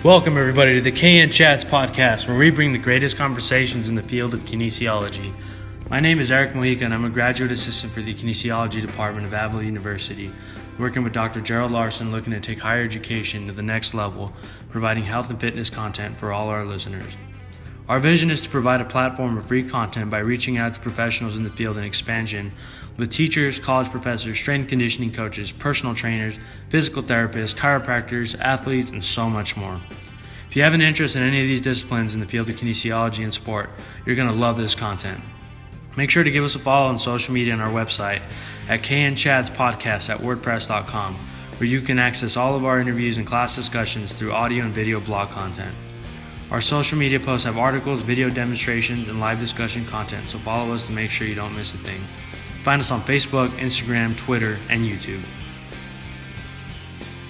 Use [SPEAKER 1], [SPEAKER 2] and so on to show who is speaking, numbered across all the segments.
[SPEAKER 1] Welcome, everybody, to the KN Chats podcast, where we bring the greatest conversations in the field of kinesiology. My name is Eric Mojica, and I'm a graduate assistant for the kinesiology department of Avila University, working with Dr. Gerald Larson, looking to take higher education to the next level, providing health and fitness content for all our listeners. Our vision is to provide a platform of free content by reaching out to professionals in the field and expansion with teachers, college professors, strength and conditioning coaches, personal trainers, physical therapists, chiropractors, athletes, and so much more. If you have an interest in any of these disciplines in the field of kinesiology and sport, you're going to love this content. Make sure to give us a follow on social media and our website at knchatspodcast@wordpress.com, where you can access all of our interviews and class discussions through audio and video blog content. Our social media posts have articles, video demonstrations, and live discussion content, so follow us to make sure you don't miss a thing. Find us on Facebook, Instagram, Twitter, and YouTube.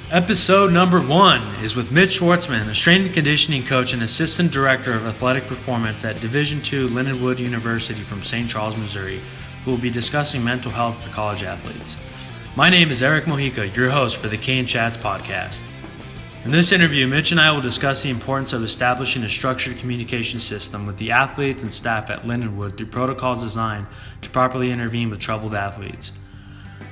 [SPEAKER 1] Episode number 1 is with Mitch Schwartzman, a strength and conditioning coach and assistant director of athletic performance at Division II Lindenwood University from St. Charles, Missouri, who will be discussing mental health for college athletes. My name is Eric Mojica, your host for the KN Chats podcast. In this interview, Mitch and I will discuss the importance of establishing a structured communication system with the athletes and staff at Lindenwood through protocols designed to properly intervene with troubled athletes.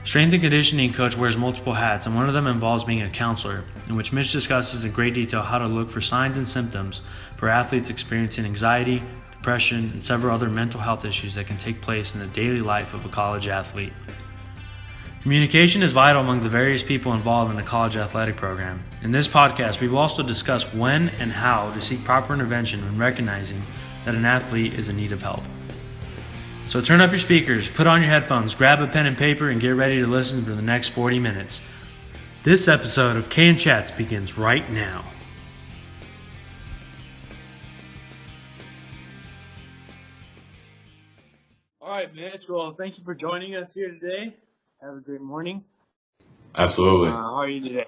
[SPEAKER 1] Strength and conditioning coach wears multiple hats, and one of them involves being a counselor, in which Mitch discusses in great detail how to look for signs and symptoms for athletes experiencing anxiety, depression, and several other mental health issues that can take place in the daily life of a college athlete. Communication is vital among the various people involved in a college athletic program. In this podcast, we will also discuss when and how to seek proper intervention when recognizing that an athlete is in need of help. So turn up your speakers, put on your headphones, grab a pen and paper, and get ready to listen for the next 40 minutes. This episode of KN Chats begins right now. All right, Mitch. Well, thank you for joining us here today. Have a great morning.
[SPEAKER 2] Absolutely.
[SPEAKER 1] How are you today?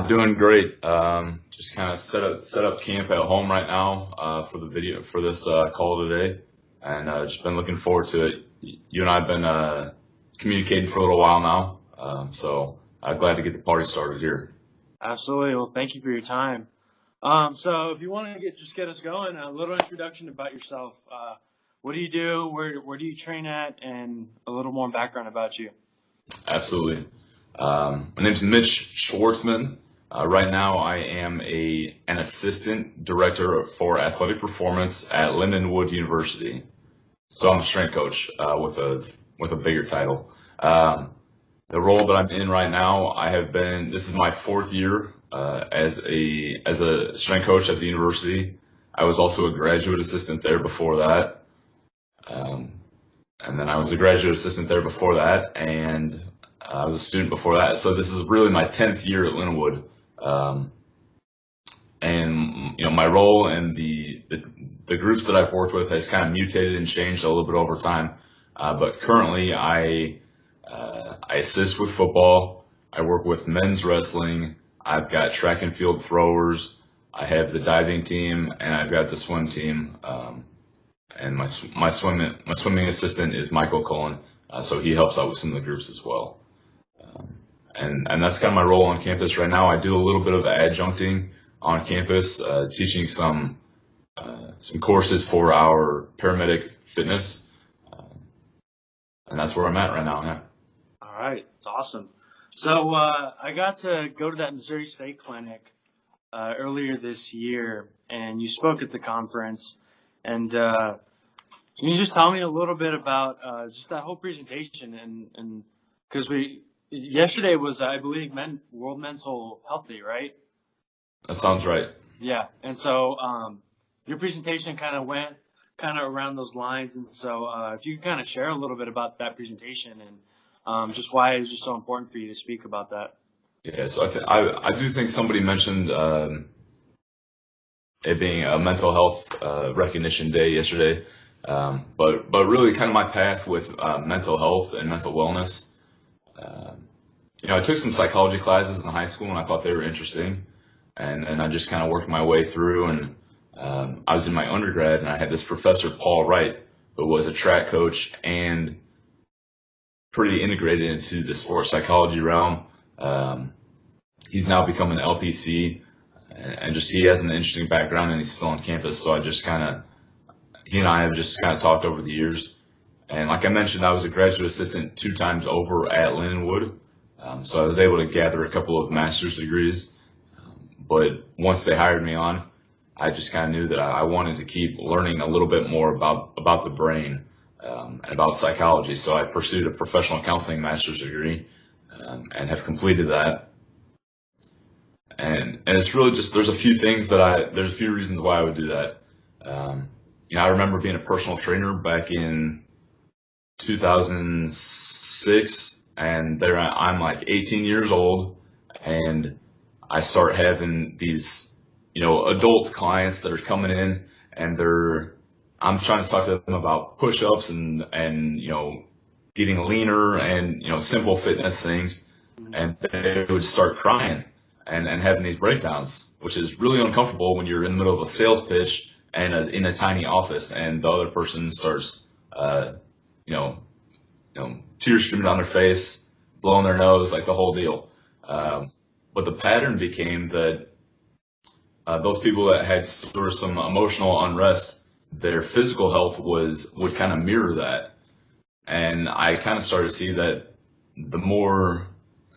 [SPEAKER 2] Doing great. Just kind of set up camp at home right now for this call today, and just been looking forward to it. You and I have been communicating for a little while now, so I'm glad to get the party started here.
[SPEAKER 1] Absolutely. Well, thank you for your time. So if you want to get us going, a little introduction about yourself. What do you do? Where do you train at? And a little more background about you.
[SPEAKER 2] Absolutely. My name's Mitch Schwartzman. Right now, I am an assistant director for athletic performance at Lindenwood University. So I'm a strength coach with a bigger title. The role that I'm in right now, this is my 4th year as a strength coach at the university. I was also a graduate assistant there before that. And then I was a graduate assistant there before that, and I was a student before that. So this is really my 10th year at Lindenwood. And my role and the groups that I've worked with has kind of mutated and changed a little bit over time. But currently I assist with football. I work with men's wrestling. I've got track and field throwers. I have the diving team, and I've got the swim team. And my swimming assistant is Michael Cullen, so he helps out with some of the groups as well. And that's kind of my role on campus right now. I do a little bit of adjuncting on campus, teaching some courses for our paramedic fitness, and that's where I'm at right now. Yeah.
[SPEAKER 1] All right, that's awesome. So I got to go to that Missouri State Clinic earlier this year, and you spoke at the conference. And can you just tell me a little bit about just that whole presentation? And because yesterday was, I believe, World Mental Health Day, right?
[SPEAKER 2] That sounds right.
[SPEAKER 1] Yeah. And so your presentation kind of went around those lines. And so if you could kind of share a little bit about that presentation and just why it's just so important for you to speak about that.
[SPEAKER 2] Yeah. So I do think somebody mentioned it being a mental health recognition day yesterday, but really kind of my path with mental health and mental wellness. I took some psychology classes in high school, and I thought they were interesting, and I just kind of worked my way through. And I was in my undergrad, and I had this professor, Paul Wright, who was a track coach and pretty integrated into the sports psychology realm. He's now become an LPC. and just he has an interesting background and he's still on campus. So he and I have just kind of talked over the years. And like I mentioned, I was a graduate assistant 2 times over at Lindenwood. So I was able to gather a couple of master's degrees. But once they hired me on, I just kind of knew that I wanted to keep learning a little bit more about the brain and about psychology. So I pursued a professional counseling master's degree and have completed that. And it's really just, there's a few reasons why I would do that. I remember being a personal trainer back in 2006, and there I'm like 18 years old, and I start having these, adult clients that are coming in, and I'm trying to talk to them about push-ups and getting leaner and, simple fitness things, and they would start crying and having these breakdowns, which is really uncomfortable when you're in the middle of a sales pitch and in a tiny office, and the other person starts, tears streaming down their face, blowing their nose, like the whole deal. But the pattern became that those people that had sort of some emotional unrest, their physical health would kind of mirror that. And I kind of started to see that the more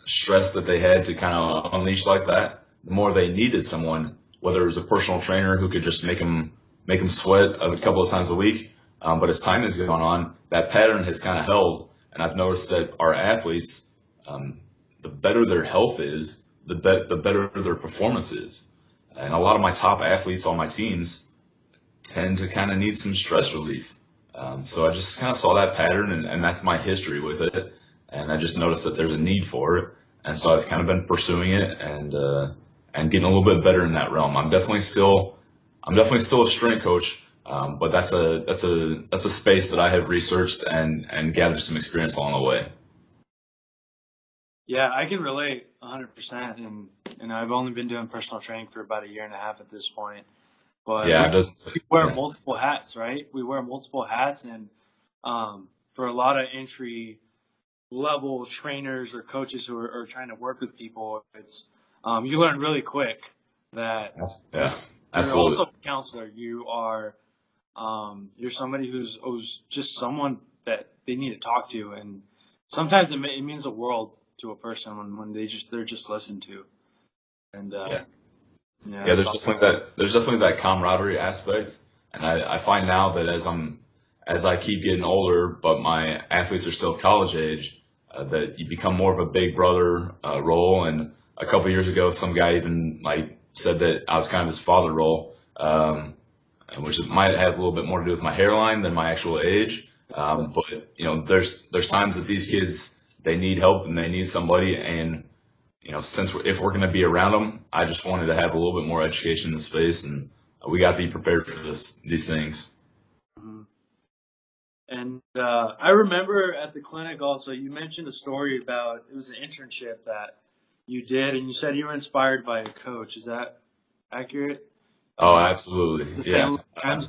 [SPEAKER 2] stress that they had to kind of unleash like that, the more they needed someone, whether it was a personal trainer who could just make them sweat a couple of times a week. But as time has gone on, that pattern has kind of held. And I've noticed that our athletes, the better their health is, the better their performance is. And a lot of my top athletes on my teams tend to kind of need some stress relief. So I just kind of saw that pattern, and that's my history with it. And I just noticed that there's a need for it. And so I've kind of been pursuing it and getting a little bit better in that realm. I'm definitely still a strength coach, but that's a space that I have researched and gathered some experience along the way.
[SPEAKER 1] Yeah, I can relate 100%. And I've only been doing personal training for about 1.5 years at this point. But
[SPEAKER 2] yeah,
[SPEAKER 1] we wear multiple hats, right? We wear multiple hats, and for a lot of entry level trainers or coaches who are trying to work with people, it's you learn really quick that
[SPEAKER 2] absolutely.
[SPEAKER 1] You're also a counselor. You are you're somebody who's just someone that they need to talk to, and sometimes it means the world to a person when they're just listened to. And
[SPEAKER 2] there's definitely that camaraderie aspect, and I find now that as I keep getting older, but my athletes are still college age, that you become more of a big brother role. And a couple of years ago, some guy even said that I was kind of his father role, which might have a little bit more to do with my hairline than my actual age. But there's times that these kids, they need help and they need somebody, and if we're going to be around them, I just wanted to have a little bit more education in the space, and we got to be prepared for these things.
[SPEAKER 1] Mm-hmm. And I remember at the clinic also, you mentioned a story about, it was an internship that you did, and you said you were inspired by a coach. Is that accurate?
[SPEAKER 2] Oh, absolutely. Yeah.
[SPEAKER 1] Can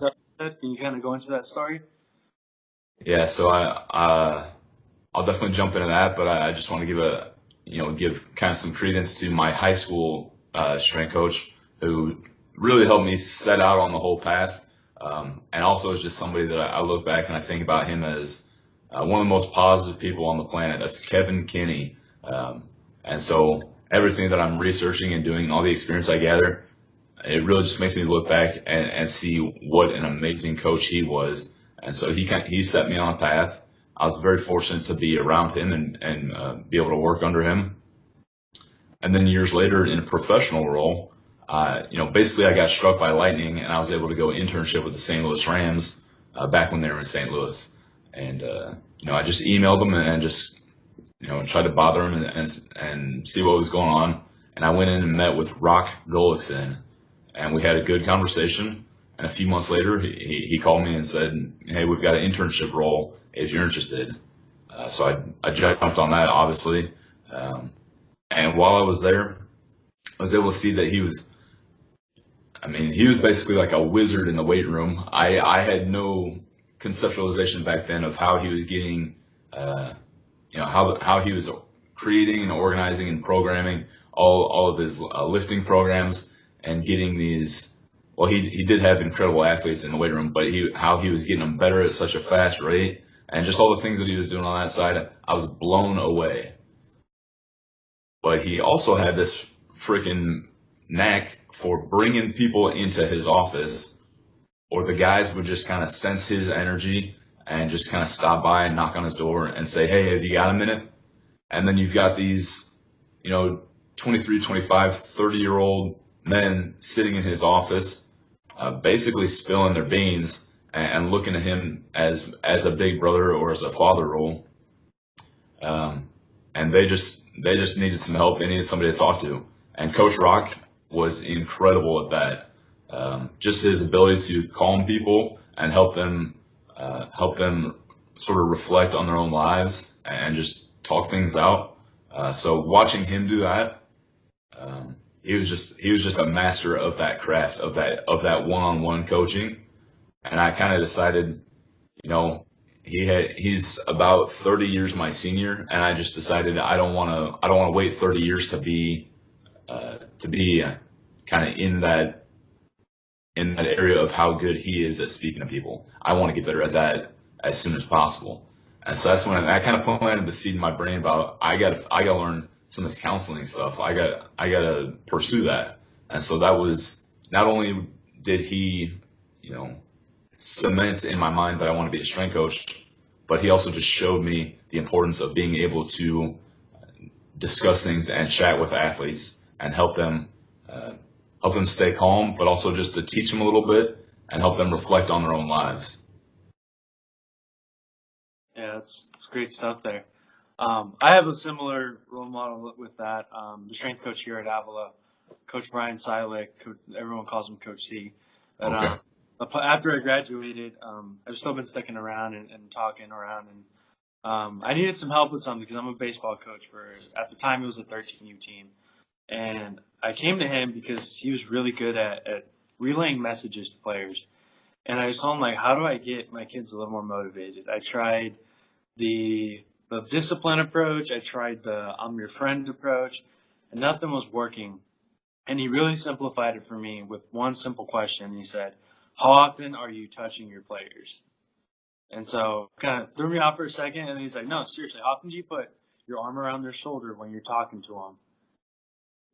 [SPEAKER 1] you kind of go into that story?
[SPEAKER 2] Yeah. So I'll definitely jump into that, but I just want to give kind of some credence to my high school strength coach, who really helped me set out on the whole path. And also is just somebody that I look back and I think about him as one of the most positive people on the planet. That's Kevin Kinney. And so everything that I'm researching and doing, all the experience I gather, it really just makes me look back and see what an amazing coach he was. And so he set me on a path. I was very fortunate to be around him and be able to work under him. And then years later, in a professional role, basically I got struck by lightning, and I was able to go internship with the St. Louis Rams back when they were in St. Louis. And I just emailed them and just tried to bother them and see what was going on. And I went in and met with Rock Golickson, and we had a good conversation. And a few months later, he called me and said, "Hey, we've got an internship role if you're interested." So I jumped on that, obviously. And while I was there, I was able to see that he was basically like a wizard in the weight room. I had no conceptualization back then of how he was getting, how he was creating and organizing and programming all of his lifting programs. and getting these. Well, he did have incredible athletes in the weight room, but how he was getting them better at such a fast rate, and just all the things that he was doing on that side, I was blown away. But he also had this freaking knack for bringing people into his office, or the guys would just kind of sense his energy and just kind of stop by and knock on his door and say, "Hey, have you got a minute?" And then you've got these, 23, 25, 30-year-old men sitting in his office, basically spilling their beans and looking at him as a big brother or as a father role. And they just needed some help. They needed somebody to talk to. And Coach Rock was incredible at that. Just his ability to calm people and help them sort of reflect on their own lives and just talk things out. So watching him do that, he was just a master of that craft, of that one-on-one coaching. And I kind of decided, he's about 30 years my senior, and I just decided I don't want to wait 30 years to be kind of in that area of how good he is at speaking to people. I want to get better at that as soon as possible. And so that's when I kind of planted the seed in my brain about I got to learn some of this counseling stuff. I got to pursue that. And so that was, not only did he, cement in my mind that I want to be a strength coach, but he also just showed me the importance of being able to discuss things and chat with athletes and help them stay calm, but also just to teach them a little bit and help them reflect on their own lives.
[SPEAKER 1] Yeah, that's great stuff there. I have a similar role model with that. The strength coach here at Avila, Coach Brian Silik, everyone calls him Coach C. But,
[SPEAKER 2] Okay.
[SPEAKER 1] After I graduated, I've still been sticking around and talking around. And I needed some help with something because I'm a baseball coach at the time, it was a 13U team. And I came to him because he was really good at relaying messages to players. And I just told him, how do I get my kids a little more motivated? I tried the discipline approach. I tried the I'm your friend approach, and nothing was working. And he really simplified it for me with one simple question. He said, "How often are you touching your players?" And so kind of threw me off for a second, and he's like, "No, seriously, how often do you put your arm around their shoulder when you're talking to them?"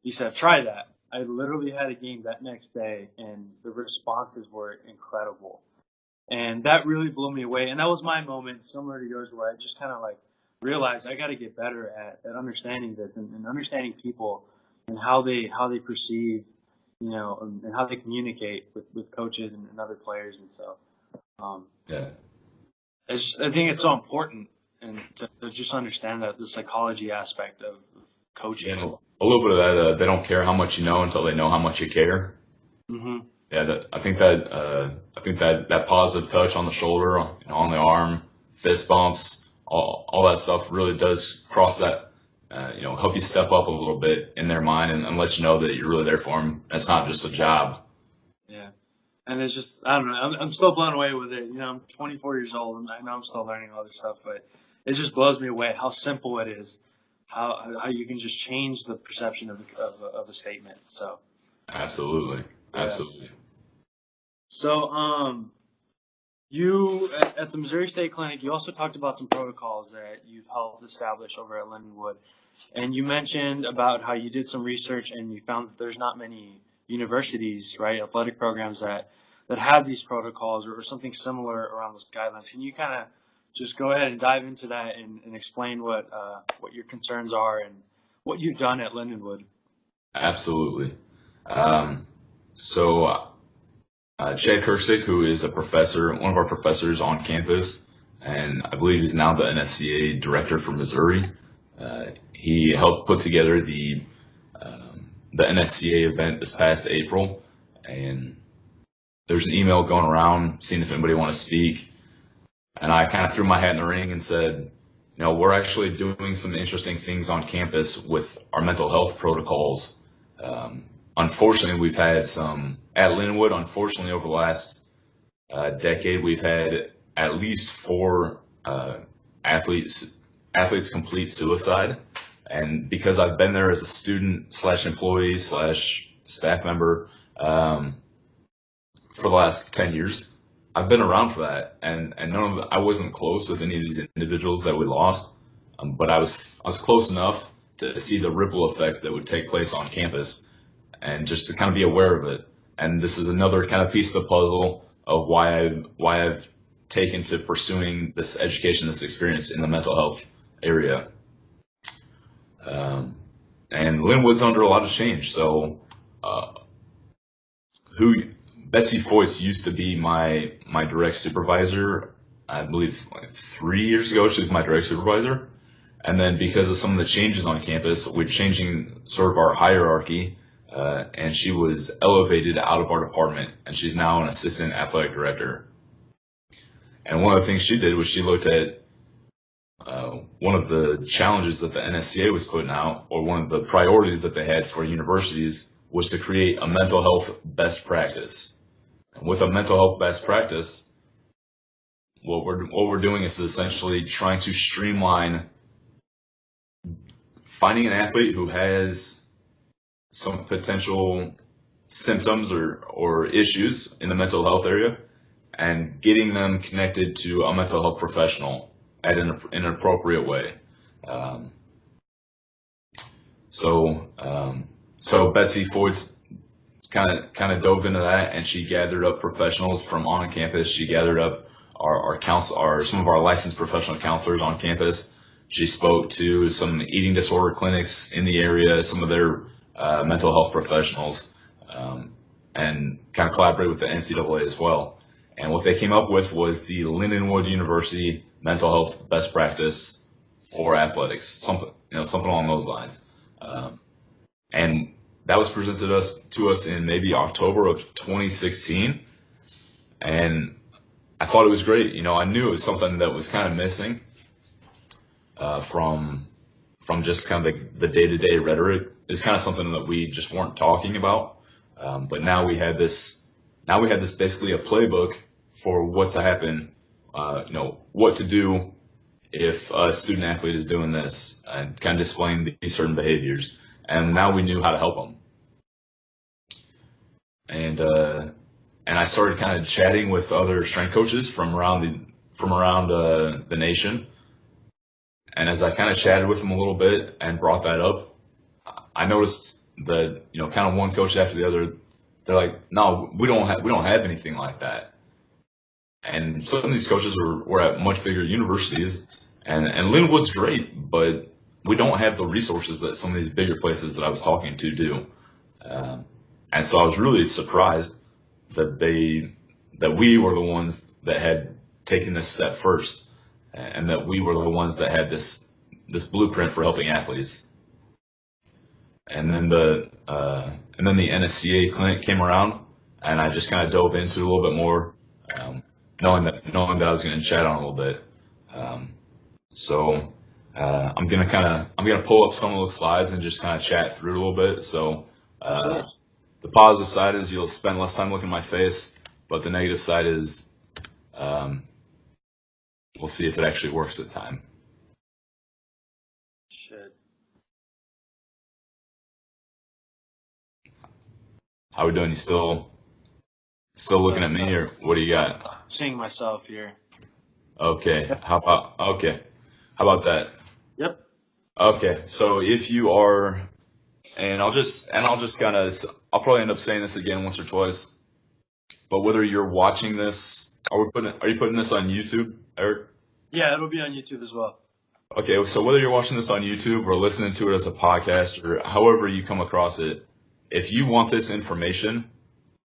[SPEAKER 1] He said, "Try that." I literally had a game that next day, and the responses were incredible. And that really blew me away. And that was my moment, similar to yours, where I just kind of realized I got to get better at understanding this and understanding people and how they perceive, and how they communicate with coaches and other players and stuff.
[SPEAKER 2] Yeah.
[SPEAKER 1] I think it's so important and to just understand that the psychology aspect of coaching.
[SPEAKER 2] Yeah, a little bit of that. They don't care how much you know until they know how much you care.
[SPEAKER 1] Mm-hmm.
[SPEAKER 2] Yeah, I think that positive touch on the shoulder, on the arm, fist bumps, all that stuff really does cross that, help you step up a little bit in their mind and let you know that you're really there for them. It's not just a job.
[SPEAKER 1] Yeah. And it's just, I don't know, I'm still blown away with it. I'm 24 years old, and I know I'm still learning all this stuff, but it just blows me away how simple it is, how you can just change the perception of a statement. So.
[SPEAKER 2] Absolutely.
[SPEAKER 1] Yeah.
[SPEAKER 2] Absolutely.
[SPEAKER 1] So, you at the Missouri State Clinic, you also talked about some protocols that you've helped establish over at Lindenwood, and you mentioned about how you did some research and you found that there's not many universities, right, athletic programs that have these protocols or something similar around those guidelines. Can you kind of just go ahead and dive into that and explain what your concerns are and what you've done at Lindenwood?
[SPEAKER 2] Absolutely. Chad Kersick, who is one of our professors on campus, and I believe he's now the NSCA director for Missouri. He helped put together the NSCA event this past April, and there's an email going around seeing if anybody want to speak. And I kind of threw my hat in the ring and said, we're actually doing some interesting things on campus with our mental health protocols. Unfortunately, we've had some at Lindenwood. Unfortunately, over the last decade, we've had at least 4 athletes complete suicide. And because I've been there as a student / employee / staff member, um, for the last 10 years. I've been around for that, and I wasn't close with any of these individuals that we lost, but I was close enough to see the ripple effect that would take place on campus, and just to kind of be aware of it. And this is another kind of piece of the puzzle of why I've taken to pursuing this education, this experience in the mental health area. And Lindenwood's under a lot of change. So, Betsy Foyce used to be my direct supervisor. I believe like 3 years ago, she was my direct supervisor. And then because of some of the changes on campus, we're changing sort of our hierarchy, and she was elevated out of our department, and she's now an assistant athletic director. And one of the things she did was she looked at one of the challenges that the NSCA was putting out, or one of the priorities that they had for universities, was to create a mental health best practice. And with a mental health best practice, what we're doing is essentially trying to streamline finding an athlete who has some potential symptoms or issues in the mental health area, and getting them connected to a mental health professional in an appropriate way. So Betsy Foyce kind of dove into that, and she gathered up professionals from on campus. She gathered up some of our licensed professional counselors on campus. She spoke to some eating disorder clinics in the area, some of their mental health professionals, and kind of collaborated with the NCAA as well. And what they came up with was the Lindenwood University Mental Health Best Practice for Athletics, something along those lines. And that was presented to us in maybe October of 2016, and I thought it was great. I knew it was something that was kind of missing from just kind of the day-to-day rhetoric. It's kind of something that we just weren't talking about, but now we had this basically a playbook for what to happen, what to do if a student athlete is doing this, and kind of displaying these certain behaviors. And now we knew how to help them. And I started kind of chatting with other strength coaches from around the nation. And as I kind of chatted with them a little bit and brought that up, I noticed that kind of one coach after the other, they're like, no, we don't have anything like that. And some of these coaches were at much bigger universities, and Lindenwood's great, but we don't have the resources that some of these bigger places that I was talking to do. And so I was really surprised that we were the ones that had taken this step first, and that we were the ones that had this blueprint for helping athletes. And then the NSCA clinic came around, and I just kind of dove into it a little bit more, knowing that I was going to chat on a little bit. So I'm gonna pull up some of those slides and just kind of chat through it a little bit. So the positive side is you'll spend less time looking at my face, but the negative side is we'll see if it actually works this time.
[SPEAKER 1] Shit.
[SPEAKER 2] How we doing? You still looking at me, or what do you got?
[SPEAKER 1] I'm seeing myself here.
[SPEAKER 2] Okay. How about that?
[SPEAKER 1] Yep.
[SPEAKER 2] Okay. So if you are, and I'll probably end up saying this again once or twice, but whether you're watching this, are you putting this on YouTube, Eric?
[SPEAKER 1] Yeah, it'll be on YouTube as well.
[SPEAKER 2] Okay. So whether you're watching this on YouTube or listening to it as a podcast or however you come across it, if you want this information,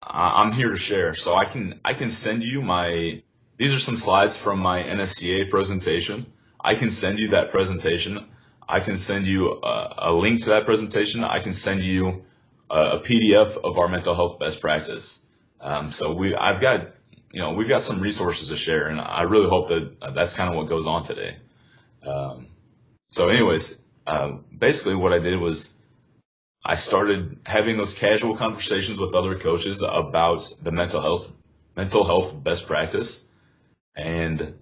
[SPEAKER 2] I'm here to share. So I can send you these are some slides from my NSCA presentation. I can send you that presentation. I can send you a link to that presentation. I can send you a PDF of our mental health best practice. So we've got some resources to share, and I really hope that that's kind of what goes on today. So anyways, basically what I did was I started having those casual conversations with other coaches about the mental health best practice. And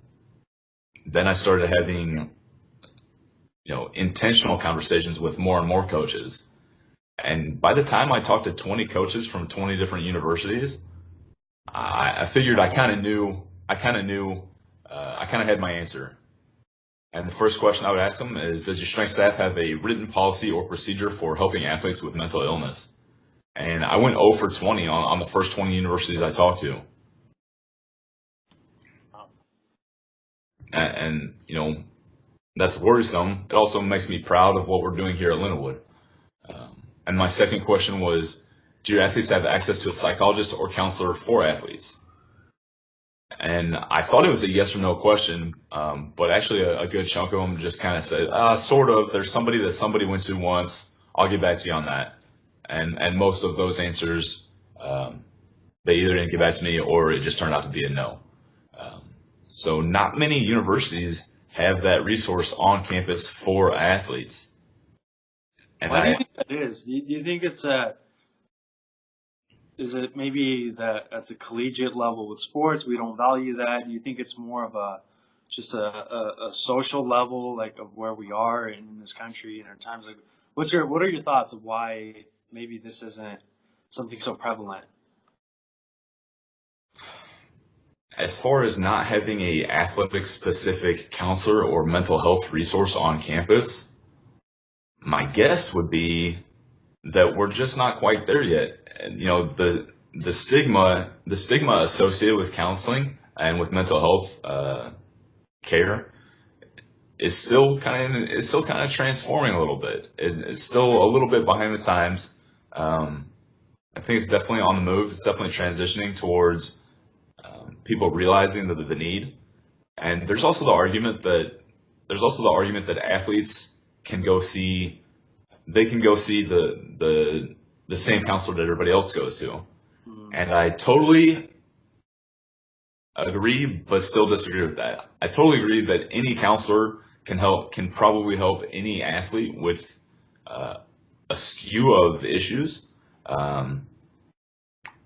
[SPEAKER 2] then I started having, intentional conversations with more and more coaches. And by the time I talked to 20 coaches from 20 different universities, I figured I kind of knew, I kind of had my answer. And the first question I would ask them is, does your strength staff have a written policy or procedure for helping athletes with mental illness? And I went 0 for 20 on the first 20 universities I talked to. And that's worrisome. It also makes me proud of what we're doing here at Lindenwood. And my second question was, do your athletes have access to a psychologist or counselor for athletes? And I thought it was a yes or no question, but actually a good chunk of them just kind of said, sort of. There's somebody that somebody went to once. I'll get back to you on that. And most of those answers, they either didn't get back to me or it just turned out to be a no. So not many universities have that resource on campus for athletes. And
[SPEAKER 1] Why do you think that is? Do you think it's is it maybe that at the collegiate level with sports we don't value that? Do you think it's more of just a social level, like of where we are in this country and our times? Like, what are your thoughts of why maybe this isn't something so prevalent?
[SPEAKER 2] As far as not having a athletic specific counselor or mental health resource on campus, my guess would be that we're just not quite there yet. And, the stigma associated with counseling and with mental health care is still kind of transforming a little bit. It's still a little bit behind the times. I think it's definitely on the move. It's definitely transitioning towards people realizing the need. And there's also the argument that athletes can go see the same counselor that everybody else goes to. And I totally agree, but still disagree with that. I totally agree that any counselor can probably help any athlete with a skew of issues.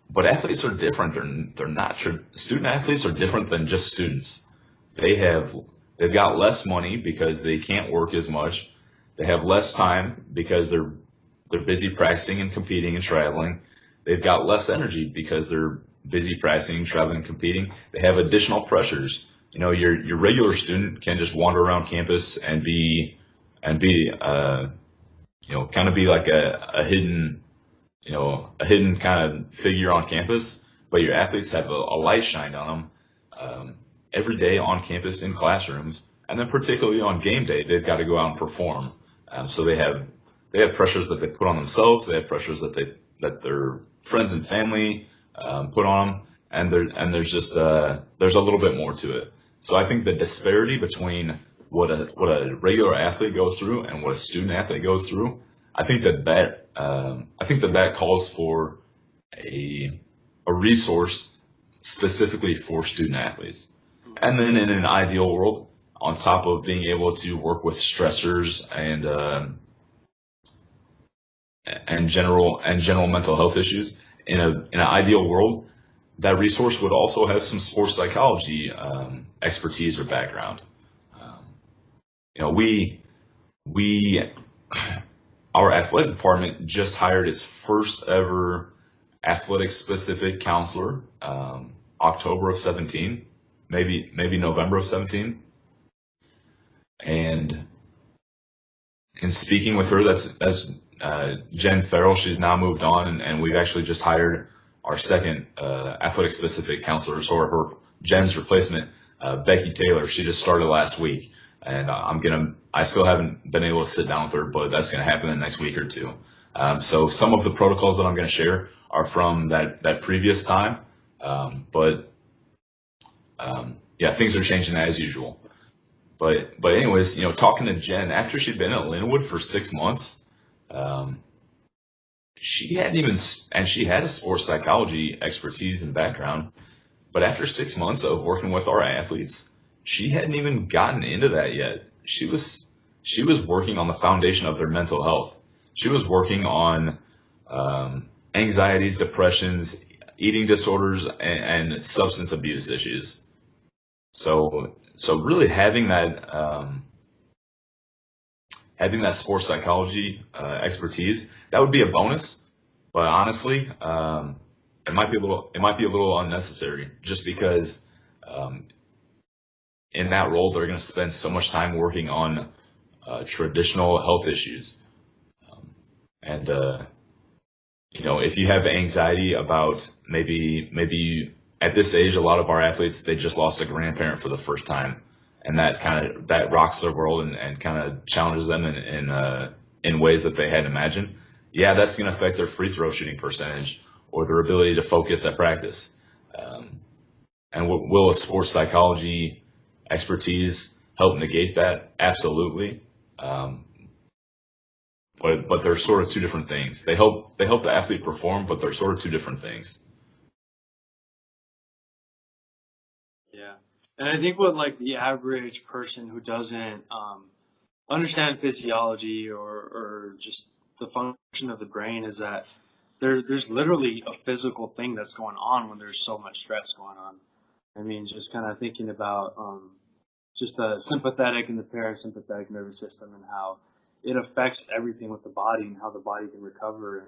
[SPEAKER 2] But athletes are different. They're not student athletes are different than just students. They've got less money because they can't work as much. They have less time because they're busy practicing and competing and traveling. They've got less energy because they're busy practicing, traveling, and competing. They have additional pressures. Your regular student can just wander around campus and be kind of be like a hidden kind of figure on campus. But your athletes have a light shined on them every day on campus in classrooms, and then particularly on game day, they've got to go out and perform. So they have pressures that they put on themselves. They have pressures that their friends and family put on them, and there's a little bit more to it. So I think the disparity between what a regular athlete goes through and what a student athlete goes through, I think that calls for a resource specifically for student athletes. And then in an ideal world, on top of being able to work with stressors and general mental health issues, in an ideal world, that resource would also have some sports psychology expertise or background. Our athletic department just hired its first ever athletic specific counselor, October of 17, maybe November of 17. And in speaking with her, that's Jen Farrell. She's now moved on, and we've actually just hired our second athletic specific counselor, so Jen's replacement, Becky Taylor. She just started last week, and I still haven't been able to sit down with her, but that's going to happen in the next week or two. So some of the protocols that I'm going to share are from that previous time, but things are changing as usual. But anyways, talking to Jen after she'd been at Lindenwood for 6 months, she had a sports psychology expertise and background, but after 6 months of working with our athletes, she hadn't even gotten into that yet. She was working on the foundation of their mental health. She was working on anxieties, depressions, eating disorders, and substance abuse issues. So really having having that sports psychology expertise, that would be a bonus. But honestly, it might be a little unnecessary, just because in that role they're going to spend so much time working on traditional health issues. And if you have anxiety about maybe at this age, a lot of our athletes, they just lost a grandparent for the first time, and that rocks their world and kind of challenges them in ways that they hadn't imagined. Yeah, that's going to affect their free throw shooting percentage or their ability to focus at practice. And will a sports psychology expertise help negate that? Absolutely. But they're sort of two different things. They help the athlete perform, but they're sort of two different things.
[SPEAKER 1] Yeah. And I think what like the average person who doesn't understand physiology or just the function of the brain is that there's literally a physical thing that's going on when there's so much stress going on. I mean, just kind of thinking about just the sympathetic and the parasympathetic nervous system and how it affects everything with the body and how the body can recover.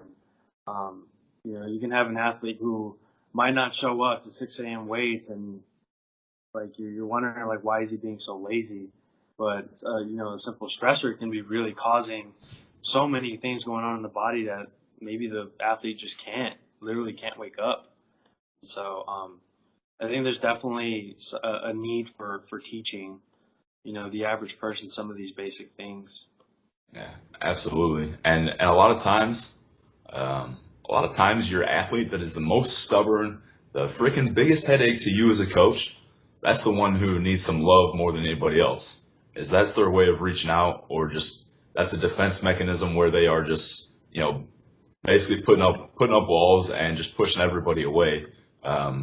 [SPEAKER 1] And, you can have an athlete who might not show up to 6 a.m. weights and like you're wondering like, why is he being so lazy? But, a simple stressor can be really causing so many things going on in the body that maybe the athlete just literally can't wake up. So, I think there's definitely a need for teaching, the average person some of these basic things.
[SPEAKER 2] Yeah, absolutely. And a lot of times your athlete that is the most stubborn, the freaking biggest headache to you as a coach, that's the one who needs some love more than anybody else. That's their way of reaching out, or just that's a defense mechanism where they are just, basically putting up walls and just pushing everybody away.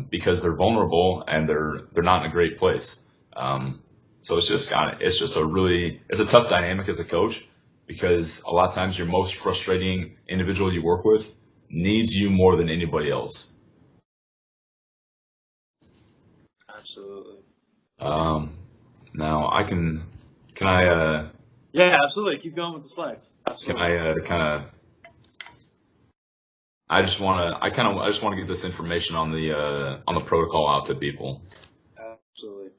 [SPEAKER 2] Because they're vulnerable and they're not in a great place. So it's just a tough dynamic as a coach, because a lot of times your most frustrating individual you work with needs you more than anybody else.
[SPEAKER 1] Absolutely.
[SPEAKER 2] Now can I
[SPEAKER 1] yeah, absolutely. Keep going with the slides. Absolutely.
[SPEAKER 2] Can I I just want to get this information on the protocol out to people.
[SPEAKER 1] Absolutely.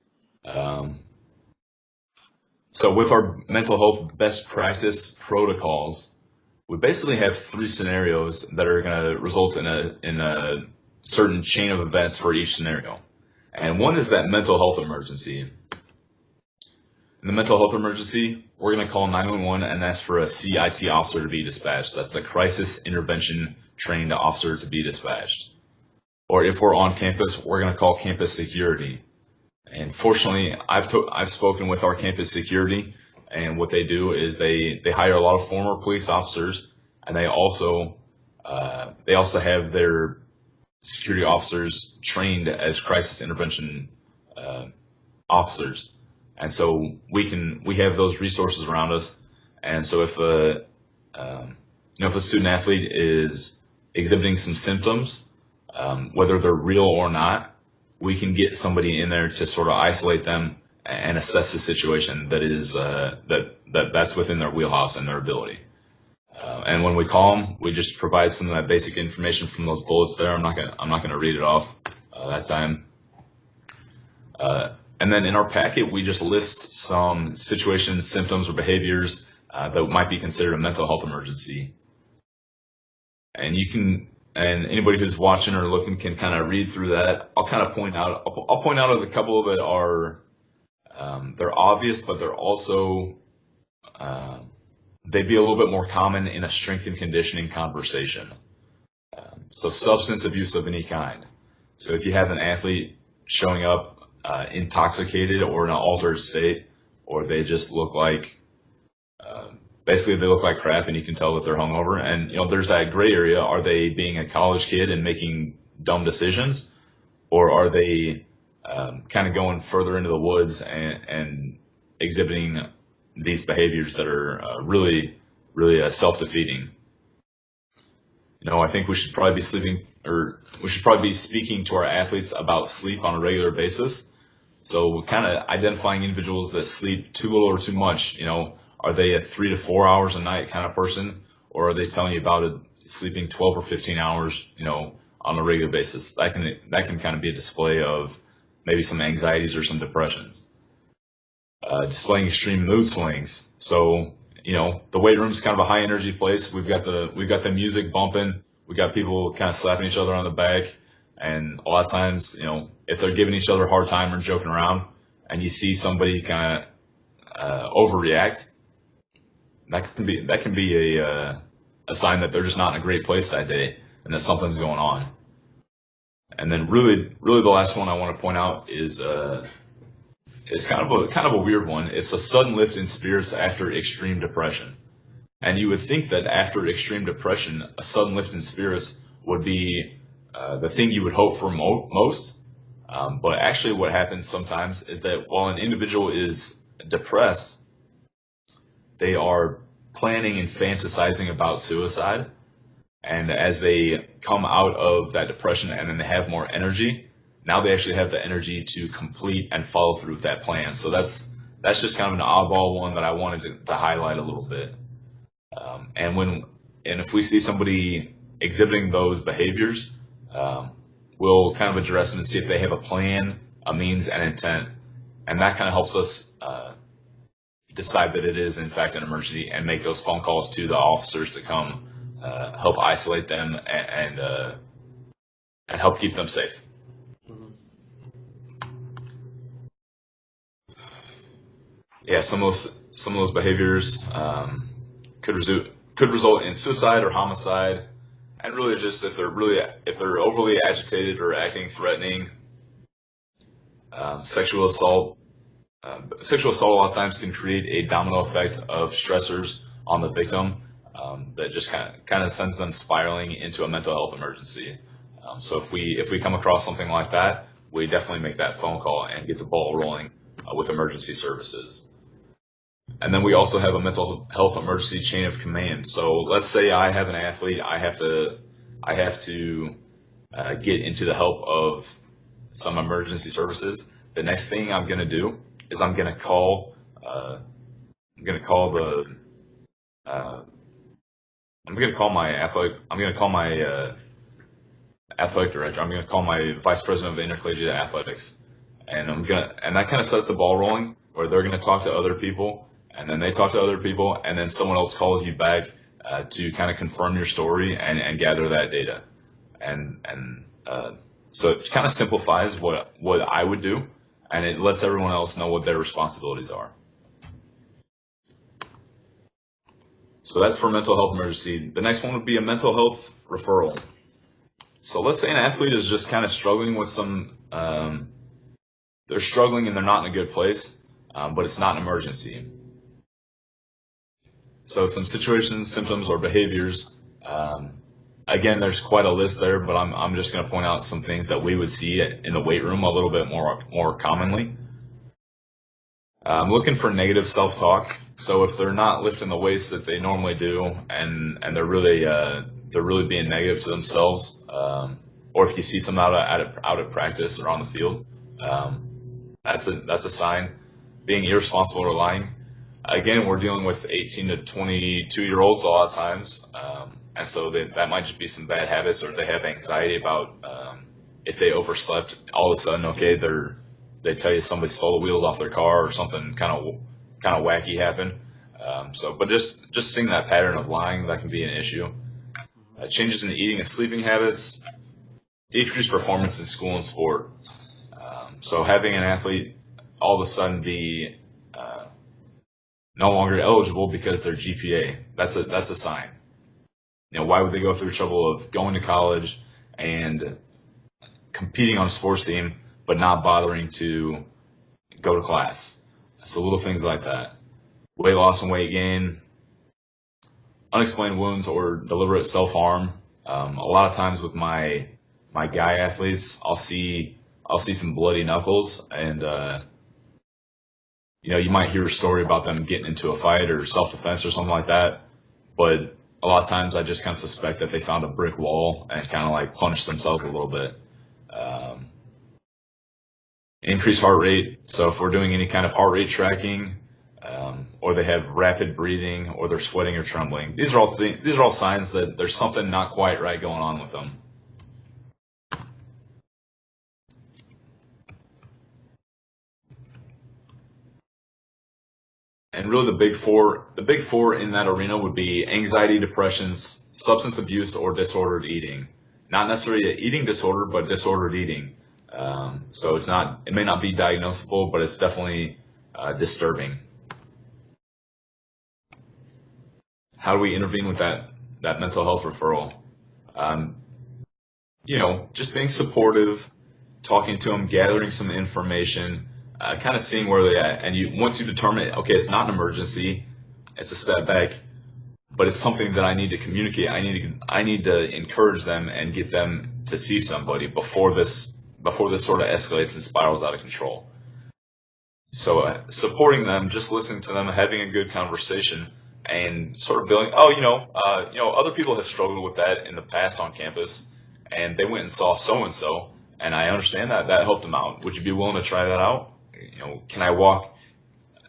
[SPEAKER 2] So with our mental health best practice protocols, we basically have 3 scenarios that are going to result in a certain chain of events for each scenario. And one is that mental health emergency. In the mental health emergency, we're going to call 911 and ask for a CIT officer to be dispatched. That's a crisis intervention trained officer to be dispatched. Or if we're on campus, we're going to call campus security. And fortunately, I've spoken with our campus security, and what they do is they hire a lot of former police officers, and they also have their security officers trained as crisis intervention officers. And so we have those resources around us. And so if a student athlete is exhibiting some symptoms, whether they're real or not, we can get somebody in there to sort of isolate them and assess the situation that is that's within their wheelhouse and their ability. And when we call them, we just provide some of that basic information from those bullets there. I'm not gonna read it off that time. And then in our packet, we just list some situations, symptoms, or behaviors that might be considered a mental health emergency. And anybody who's watching or looking can kind of read through that. I'll point out a couple that are they're obvious, but they're also they'd be a little bit more common in a strength and conditioning conversation. So substance abuse of any kind. So if you have an athlete showing up intoxicated or in an altered state, or they just look like basically they look like crap and you can tell that they're hungover, and there's that gray area. Are they being a college kid and making dumb decisions, or are they kind of going further into the woods and exhibiting these behaviors that are really self-defeating? I think we should probably be speaking to our athletes about sleep on a regular basis. So kind of identifying individuals that sleep too little or too much. Are they a 3 to 4 hours a night kind of person, or are they telling you about it sleeping 12 or 15 hours, on a regular basis? That can kind of be a display of maybe some anxieties or some depressions. Displaying extreme mood swings. So, the weight room is kind of a high energy place. We've got the music bumping. We got people kind of slapping each other on the back. And a lot of times, if they're giving each other a hard time or joking around, and you see somebody kind of overreact, that can be a sign that they're just not in a great place that day, and that something's going on. And then really the last one I want to point out is it's kind of a weird one. It's a sudden lift in spirits after extreme depression. And you would think that after extreme depression, a sudden lift in spirits would be the thing you would hope for most. But actually what happens sometimes is that while an individual is depressed, they are planning and fantasizing about suicide. And as they come out of that depression and then they have more energy, now they actually have the energy to complete and follow through with that plan. So that's just kind of an oddball one that I wanted to highlight a little bit. And if we see somebody exhibiting those behaviors, we'll kind of address them and see if they have a plan, a means, and intent. And that kind of helps us decide that it is in fact an emergency and make those phone calls to the officers to come help isolate them and help keep them safe. Yeah, some of those behaviors could result in suicide or homicide, and really just if they're overly agitated or acting threatening. Sexual assault. Sexual assault a lot of times can create a domino effect of stressors on the victim that just kind of sends them spiraling into a mental health emergency. So if we come across something like that, we definitely make that phone call and get the ball rolling with emergency services. And then we also have a mental health emergency chain of command. So let's say I have an athlete, I have to get into the help of some emergency services. The next thing I'm going to do is I'm going to call my athletic director. I'm going to call my vice president of intercollegiate athletics, and that kind of sets the ball rolling, where they're going to talk to other people, and then they talk to other people, and then someone else calls you back to kind of confirm your story and gather that data, so it kind of simplifies what I would do, and it lets everyone else know what their responsibilities are. So that's for mental health emergency. The next one would be a mental health referral. So let's say an athlete is just kind of struggling with they're struggling and they're not in a good place, but it's not an emergency. So some situations, symptoms, or behaviors. Again, there's quite a list there, but I'm just going to point out some things that we would see in the weight room a little bit more commonly. I'm looking for negative self-talk. So if they're not lifting the weights that they normally do, and they're really being negative to themselves, or if you see some out at practice or on the field, that's a sign. Being irresponsible or lying. Again, we're dealing with 18 to 22-year-olds a lot of times, and so that might just be some bad habits, or they have anxiety about if they overslept. All of a sudden, they tell you somebody stole the wheels off their car, or something kind of wacky happened. But just seeing that pattern of lying, that can be an issue. Changes in the eating and sleeping habits, decreased performance in school and sport. So having an athlete all of a sudden be no longer eligible because their GPA, that's a sign. Why would they go through the trouble of going to college and competing on a sports team, but not bothering to go to class? So little things like that. Weight loss and weight gain, unexplained wounds or deliberate self-harm. A lot of times with my guy athletes, I'll see some bloody knuckles, and you might hear a story about them getting into a fight or self-defense or something like that, but a lot of times I just kind of suspect that they found a brick wall and kind of like punched themselves a little bit. Increased heart rate. So if we're doing any kind of heart rate tracking, or they have rapid breathing, or they're sweating or trembling. These are all signs that there's something not quite right going on with them. And really, the big four in that arena would be anxiety, depression, substance abuse, or disordered eating. Not necessarily an eating disorder, but disordered eating. So it may not be diagnosable, but it's definitely disturbing. How do we intervene with that mental health referral? Just being supportive, talking to them, gathering some information, kind of seeing where they're at. And once you determine, okay, it's not an emergency, it's a step back, but it's something that I need to communicate. I need to encourage them and get them to see somebody before this sort of escalates and spirals out of control. So supporting them, just listening to them, having a good conversation, and sort of building. Other people have struggled with that in the past on campus, and they went and saw so and so, and I understand that helped them out. Would you be willing to try that out? Can I walk?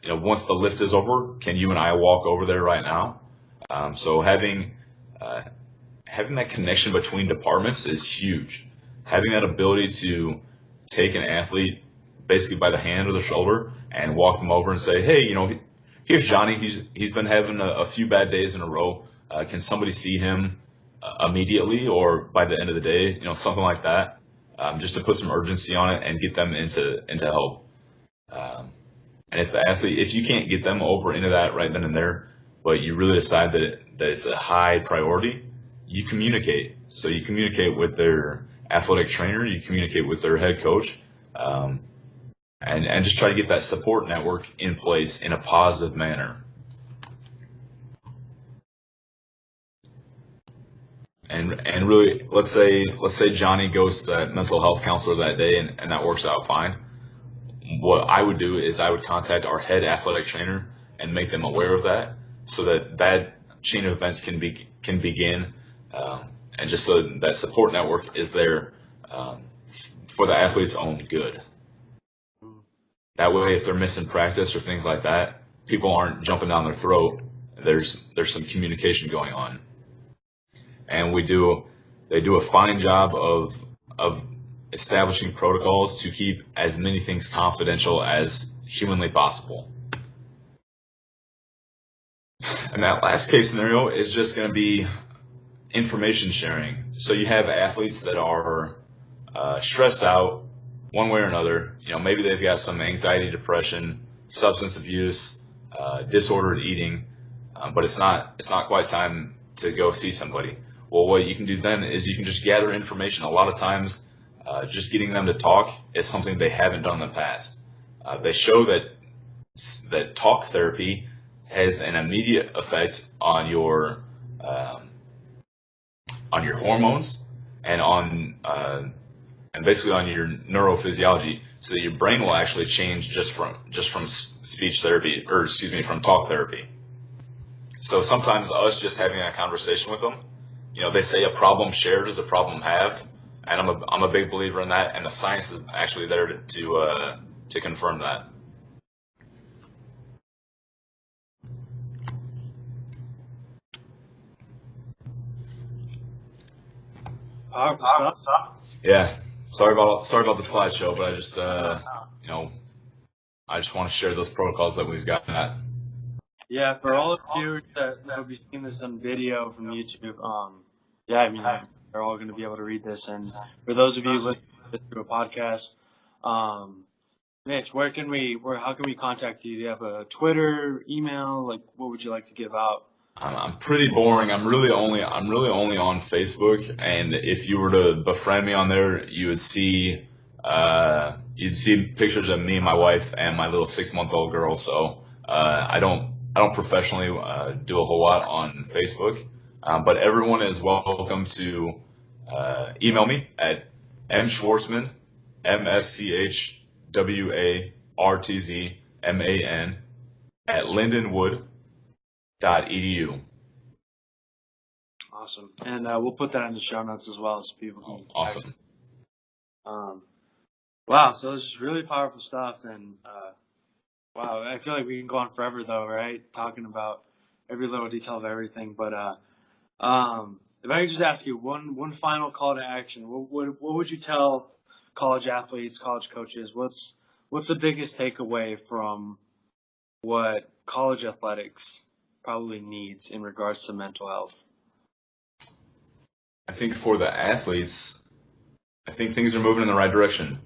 [SPEAKER 2] Once the lift is over, can you and I walk over there right now? So having that connection between departments is huge. Having that ability to take an athlete basically by the hand or the shoulder and walk them over and say, hey, here's Johnny. He's been having a few bad days in a row. Can somebody see him immediately or by the end of the day? Something like that, just to put some urgency on it and get them into help. And if you can't get them over into that right then and there, but you really decide that it's a high priority, you communicate. So you communicate with their athletic trainer, you communicate with their head coach, and just try to get that support network in place in a positive manner. And really, let's say Johnny goes to that mental health counselor that day and that works out fine. What I would do is I would contact our head athletic trainer and make them aware of that, so that chain of events can begin, and just so that support network is there for the athlete's own good. That way, if they're missing practice or things like that, people aren't jumping down their throat. There's some communication going on, and they do a fine job of establishing protocols to keep as many things confidential as humanly possible. And that last case scenario is just going to be information sharing. So you have athletes that are stressed out one way or another. Maybe they've got some anxiety, depression, substance abuse, disordered eating, but it's not quite time to go see somebody. Well, what you can do then is you can just gather information. A lot of times, just getting them to talk is something they haven't done in the past. They show that talk therapy has an immediate effect on your hormones and basically on your neurophysiology, so that your brain will actually change just from speech therapy, or from talk therapy. So sometimes us just having a conversation with them, they say a problem shared is a problem halved, and I'm a big believer in that, and the science is actually there to confirm that.
[SPEAKER 1] Powerful stuff.
[SPEAKER 2] Yeah. Sorry about the slideshow, but I just want to share those protocols that we've got.
[SPEAKER 1] Yeah, for all of you that will be seeing this on video from YouTube, they're all going to be able to read this. And for those of you listening to a podcast, Mitch, how can we contact you? Do you have a Twitter, email? What would you like to give out?
[SPEAKER 2] I'm pretty boring. I'm really only on Facebook, and if you were to befriend me on there, you'd see pictures of me and my wife and my little 6-month-old girl. So I don't professionally do a whole lot on Facebook, but everyone is welcome to email me at mschwartzman, mschwartzman at lindenwood.edu.
[SPEAKER 1] Awesome. And we'll put that in the show notes as well, so people can.
[SPEAKER 2] Awesome.
[SPEAKER 1] Wow. So this is really powerful stuff, and Wow, I feel like we can go on forever though, right? Talking about every little detail of everything. But if I could just ask you one final call to action, what would you tell college athletes, college coaches? What's the biggest takeaway from what college athletics probably needs in regards to mental health?
[SPEAKER 2] I think for the athletes, I think things are moving in the right direction.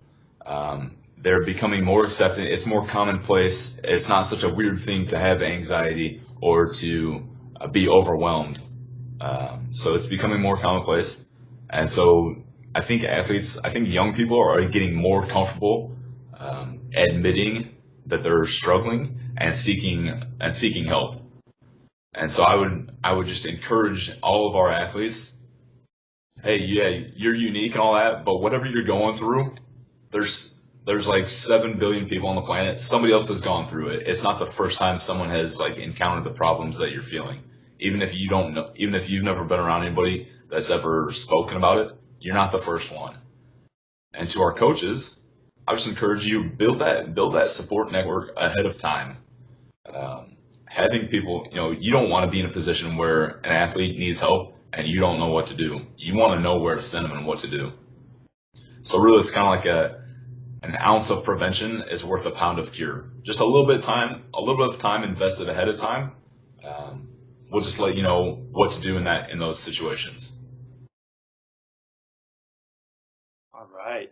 [SPEAKER 2] They're becoming more accepted. It's more commonplace. It's not such a weird thing to have anxiety or to be overwhelmed. So it's becoming more commonplace. And so I think young people are getting more comfortable admitting that they're struggling and seeking help. And so I would just encourage all of our athletes, hey, yeah, you're unique and all that, but whatever you're going through, there's like 7 billion people on the planet. Somebody else has gone through it. It's not the first time someone has like encountered the problems that you're feeling. Even if you've never been around anybody that's ever spoken about it, you're not the first one. And to our coaches, I just encourage you, build that support network ahead of time. Having people, you don't want to be in a position where an athlete needs help and you don't know what to do. You want to know where to send them and what to do. So really, it's kind of like an ounce of prevention is worth a pound of cure. Just a little bit of time invested ahead of time. We'll just let you know what to do in those situations.
[SPEAKER 1] All right.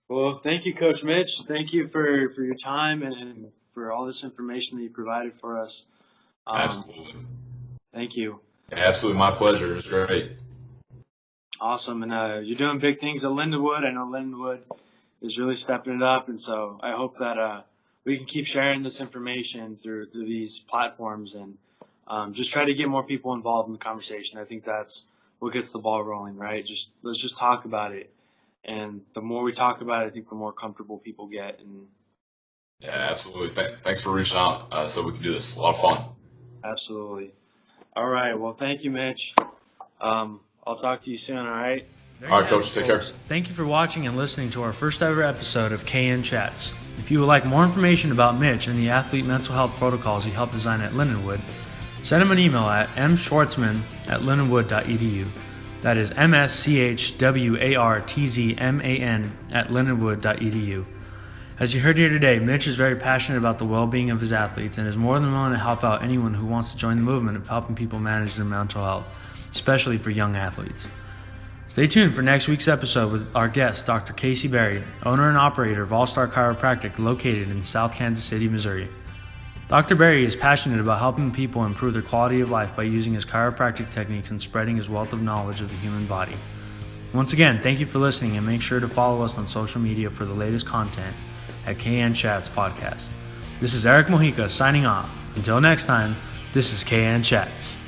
[SPEAKER 1] Well, thank you, Coach Mitch. Thank you for your time and for all this information that you provided for us.
[SPEAKER 2] Absolutely.
[SPEAKER 1] Thank you.
[SPEAKER 2] Absolutely, my pleasure. It was great.
[SPEAKER 1] Awesome. And you're doing big things at Lindenwood. I know Lindenwood is really stepping it up, and so I hope that we can keep sharing this information through these platforms and just try to get more people involved in the conversation. I think that's what gets the ball rolling, right? Let's just talk about it. And the more we talk about it, I think the more comfortable people get. And
[SPEAKER 2] yeah, absolutely. Thanks for reaching out so we can do this. It's a lot of fun.
[SPEAKER 1] Absolutely. All right. Well, thank you, Mitch. I'll talk to you soon, all right?
[SPEAKER 2] All right, Coach. Take care.
[SPEAKER 1] Thank you for watching and listening to our first ever episode of KN Chats. If you would like more information about Mitch and the athlete mental health protocols he helped design at Lindenwood, send him an email at mschwartzman@lindenwood.edu. That is mschwartzman@lindenwood.edu. As you heard here today, Mitch is very passionate about the well-being of his athletes and is more than willing to help out anyone who wants to join the movement of helping people manage their mental health, especially for young athletes. Stay tuned for next week's episode with our guest, Dr. Casey Berry, owner and operator of All Star Chiropractic located in South Kansas City, Missouri. Dr. Berry is passionate about helping people improve their quality of life by using his chiropractic techniques and spreading his wealth of knowledge of the human body. Once again, thank you for listening and make sure to follow us on social media for the latest content at KN Chats Podcast. This is Eric Mojica signing off. Until next time, this is KN Chats.